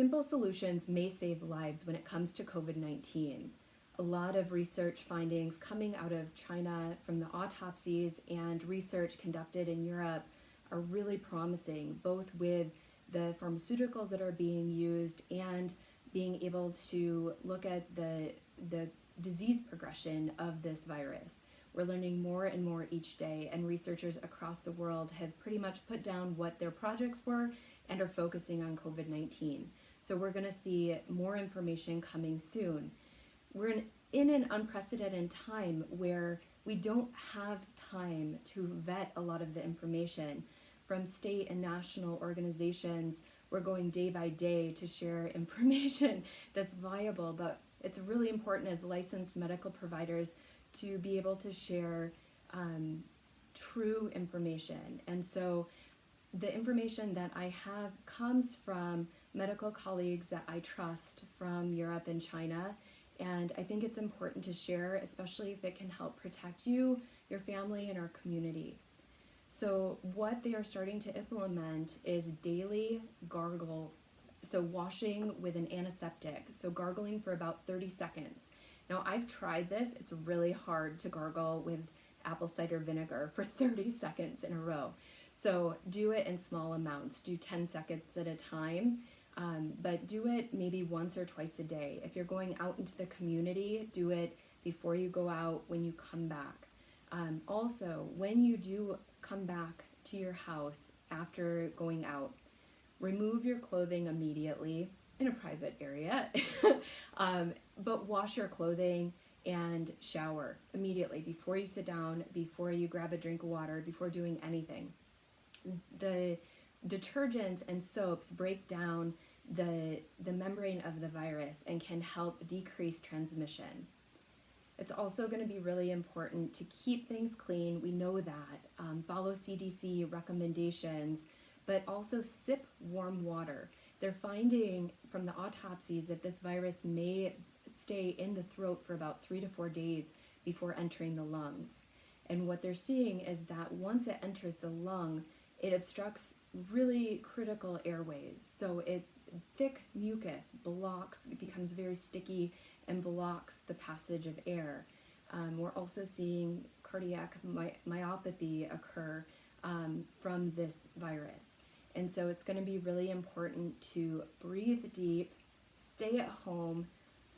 simple solutions may save lives when it comes to COVID-19. A lot of research findings coming out of China from the autopsies and research conducted in Europe are really promising, both with the pharmaceuticals that are being used and being able to look at the disease progression of this virus. We're learning more and more each day, and researchers across the world have pretty much put down what their projects were and are focusing on COVID-19. So we're going to see more information coming soon. We're in an unprecedented time where we don't have time to vet a lot of the information. From state and national organizations, we're going day by day to share information that's viable, but it's really important as licensed medical providers to be able to share true information. And so the information that I have comes from medical colleagues that I trust from Europe and China, and I think it's important to share, especially if it can help protect you, your family, and our community. So what they are starting to implement is daily gargle, so washing with an antiseptic, so gargling for about 30 seconds. Now I've tried this, it's really hard to gargle with apple cider vinegar for 30 seconds in a row. So do it in small amounts, do 10 seconds at a time, but do it maybe once or twice a day. If you're going out into the community, do it before you go out, when you come back. Also, when you do come back to your house after going out, remove your clothing immediately in a private area, but wash your clothing and shower immediately before you sit down, before you grab a drink of water, before doing anything. The detergents and soaps break down the membrane of the virus and can help decrease transmission. It's also going to be really important to keep things clean. We know that. Follow CDC recommendations, but also sip warm water. They're finding from the autopsies that this virus may stay in the throat for about 3 to 4 days before entering the lungs. And what they're seeing is that once it enters the lung, it obstructs really critical airways. So thick mucus blocks, it becomes very sticky and blocks the passage of air. We're also seeing cardiac myopathy occur from this virus. And so it's going to be really important to breathe deep, stay at home,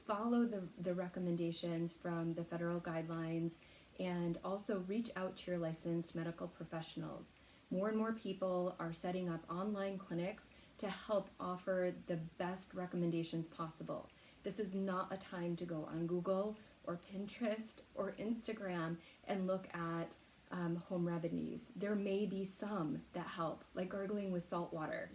follow the recommendations from the federal guidelines, and also reach out to your licensed medical professionals. More and more people are setting up online clinics to help offer the best recommendations possible. This is not a time to go on Google or Pinterest or Instagram and look at home remedies. There may be some that help, like gargling with salt water.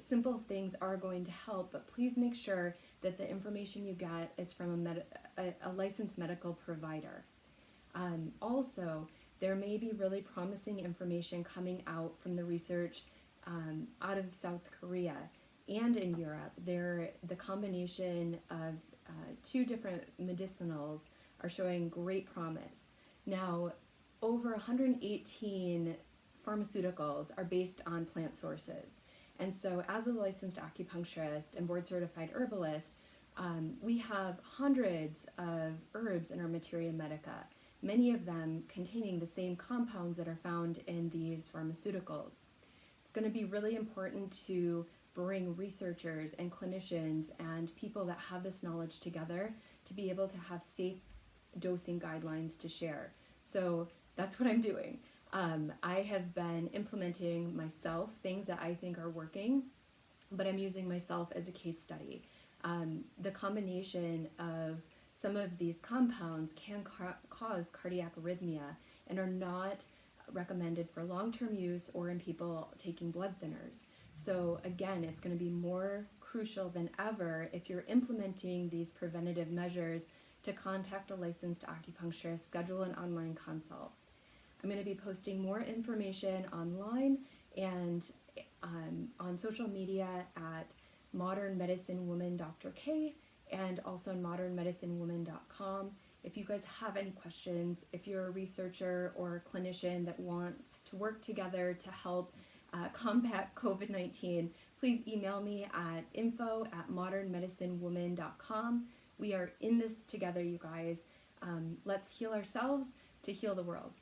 Simple things are going to help, but please make sure that the information you get is from a licensed medical provider. Also, there may be really promising information coming out from the research out of South Korea and in Europe. The combination of 2 different medicinals are showing great promise. Now, over 118 pharmaceuticals are based on plant sources. And so as a licensed acupuncturist and board certified herbalist, we have hundreds of herbs in our materia medica, many of them containing the same compounds that are found in these pharmaceuticals. It's going to be really important to bring researchers and clinicians and people that have this knowledge together to be able to have safe dosing guidelines to share. So that's what I'm doing. I have been implementing myself things that I think are working, but I'm using myself as a case study. The combination of some of these compounds can cause cardiac arrhythmia and are not recommended for long-term use or in people taking blood thinners. So again, it's going to be more crucial than ever if you're implementing these preventative measures to contact a licensed acupuncturist, schedule an online consult. I'm going to be posting more information online and on social media at Modern Medicine Woman Dr. K and also on modernmedicinewoman.com. If you guys have any questions, if you're a researcher or a clinician that wants to work together to help combat COVID-19, please email me at info@modernmedicinewoman.com. We are in this together, you guys. Let's heal ourselves to heal the world.